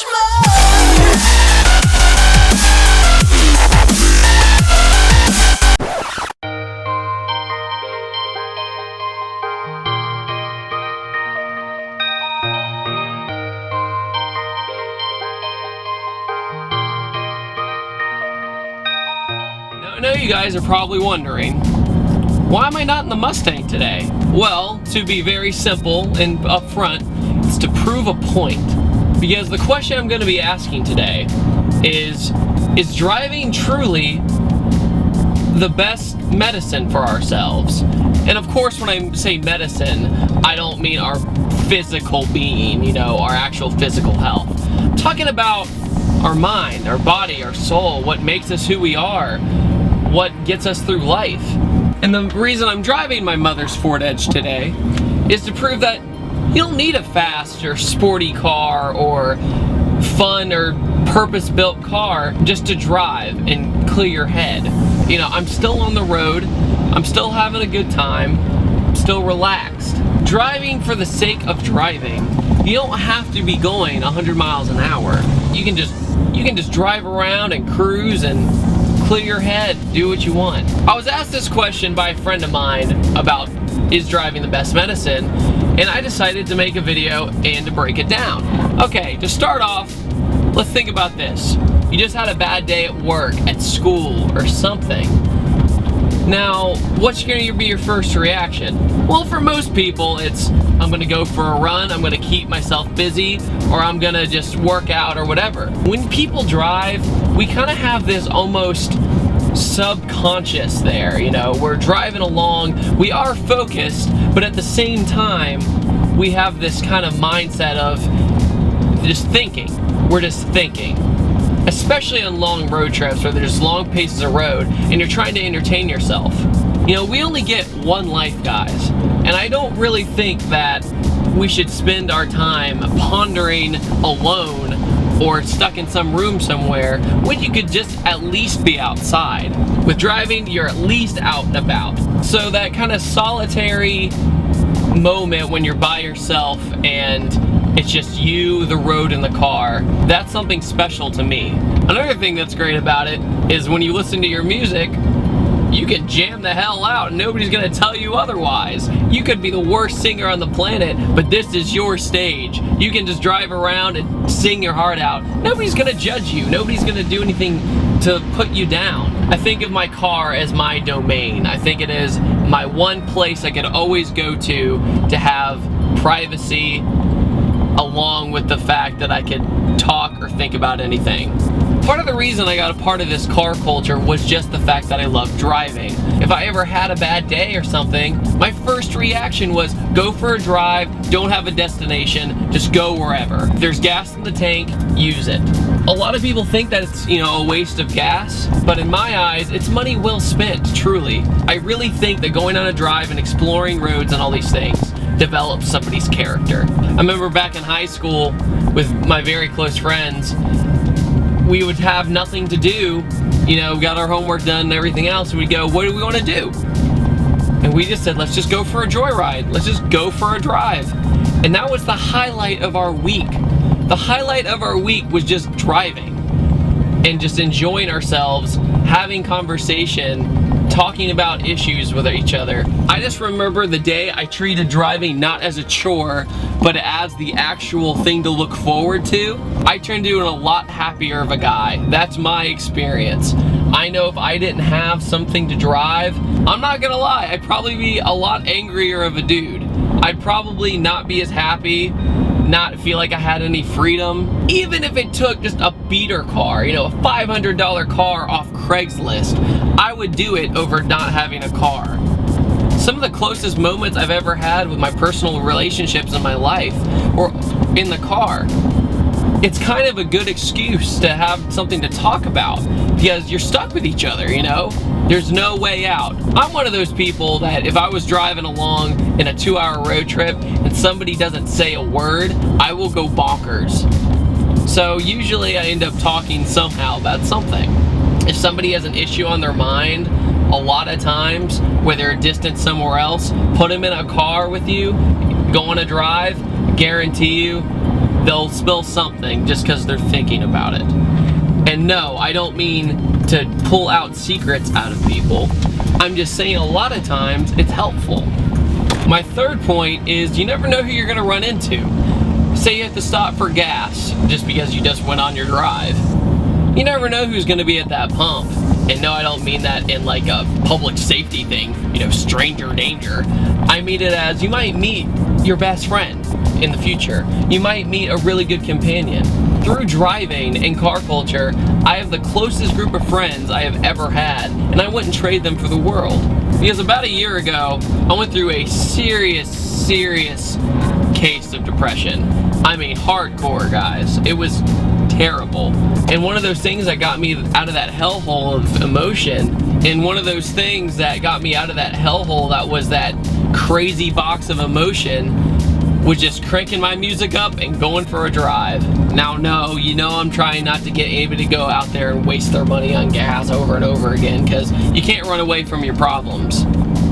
much more. Now, I know you guys are probably wondering, why am I not in the Mustang today? Well, to be very simple and upfront, it's to prove a point. Because the question I'm going to be asking today is driving truly the best medicine for ourselves? And of course, when I say medicine, I don't mean our physical being, you know, our actual physical health. I'm talking about our mind, our body, our soul, what makes us who we are, what gets us through life. And the reason I'm driving my mother's Ford Edge today is to prove that you don't need a fast or sporty car or fun or purpose-built car just to drive and clear your head. You know, I'm still on the road, I'm still having a good time, I'm still relaxed. Driving for the sake of driving, you don't have to be going 100 miles an hour. You can just drive around and cruise and clear your head, do what you want. I was asked this question by a friend of mine about is driving the best medicine, and I decided to make a video and to break it down. Okay, to start off, let's think about this. You just had a bad day at work, at school, or something. Now, what's going to be your first reaction? Well, for most people, it's I'm going to go for a run, I'm going to keep myself busy, or I'm going to just work out or whatever. When people drive, we kind of have this almost subconscious there, you know, we're driving along, we are focused, but at the same time, we have this kind of mindset of just thinking. We're just thinking. Especially on long road trips where there's long pieces of road and you're trying to entertain yourself. You know, we only get one life, guys, and I don't really think that we should spend our time pondering alone or stuck in some room somewhere when you could just at least be outside. With driving, you're at least out and about. So that kind of solitary moment when you're by yourself and it's just you, the road, and the car, that's something special to me. Another thing that's great about it is when you listen to your music, you can jam the hell out and nobody's gonna tell you otherwise. You could be the worst singer on the planet, but this is your stage. You can just drive around and sing your heart out. Nobody's gonna judge you. Nobody's gonna do anything to put you down. I think of my car as my domain. I think it is my one place I could always go to have privacy, along with the fact that I could talk or think about anything. Part of the reason I got a part of this car culture was just the fact that I love driving. If I ever had a bad day or something, my first reaction was go for a drive, don't have a destination, just go wherever. If there's gas in the tank, use it. A lot of people think that it's, you know, a waste of gas, but in my eyes, it's money well spent, truly. I really think that going on a drive and exploring roads and all these things develops somebody's character. I remember back in high school with my very close friends, we would have nothing to do, you know, got our homework done and everything else, and we'd go, what do we want to do? And we just said, let's just go for a joyride. Let's just go for a drive. And that was the highlight of our week. The highlight of our week was just driving and just enjoying ourselves, having conversation, talking about issues with each other. I just remember the day I treated driving not as a chore, but as the actual thing to look forward to. I turned into a lot happier of a guy. That's my experience. I know if I didn't have something to drive, I'm not gonna lie, I'd probably be a lot angrier of a dude. I'd probably not be as happy, not feel like I had any freedom. Even if it took just a beater car, you know, a $500 car off Craigslist, I would do it over not having a car. Some of the closest moments I've ever had with my personal relationships in my life were in the car. It's kind of a good excuse to have something to talk about because you're stuck with each other, you know? There's no way out. I'm one of those people that if I was driving along in a 2-hour road trip and somebody doesn't say a word, I will go bonkers. So usually I end up talking somehow about something. If somebody has an issue on their mind, a lot of times, where they're distant somewhere else, put them in a car with you, go on a drive, guarantee you, they'll spill something just because they're thinking about it. And no, I don't mean to pull out secrets out of people. I'm just saying a lot of times it's helpful. My third point is you never know who you're gonna run into. Say you have to stop for gas just because you just went on your drive. You never know who's gonna be at that pump. And no, I don't mean that in like a public safety thing, you know, stranger danger. I mean it as you might meet your best friend in the future. You might meet a really good companion. Through driving and car culture, I have the closest group of friends I have ever had, and I wouldn't trade them for the world. Because about a year ago, I went through a serious case of depression. I mean, hardcore, guys. It was terrible. And one of those things that got me out of that hellhole of emotion, and one of those things that got me out of that hellhole that was that crazy box of emotion, was just cranking my music up and going for a drive. Now, no, you know I'm trying not to get anybody to go out there and waste their money on gas over and over again, because you can't run away from your problems.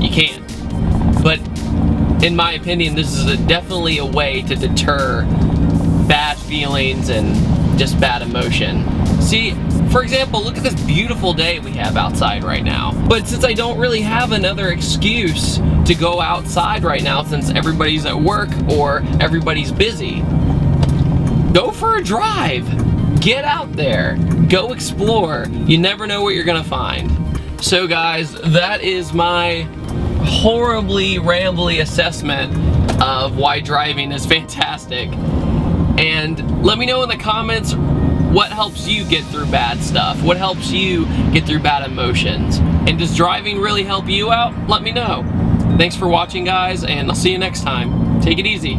You can't. But in my opinion, this is definitely a way to deter bad feelings and just bad emotion. See, for example, look at this beautiful day we have outside right now. But since I don't really have another excuse to go outside right now, since everybody's at work or everybody's busy, go for a drive. Get out there. Go explore. You never know what you're gonna find. So guys, that is my horribly rambly assessment of why driving is fantastic. And let me know in the comments what helps you get through bad stuff. What helps you get through bad emotions? And does driving really help you out? Let me know. Thanks for watching, guys, and I'll see you next time. Take it easy.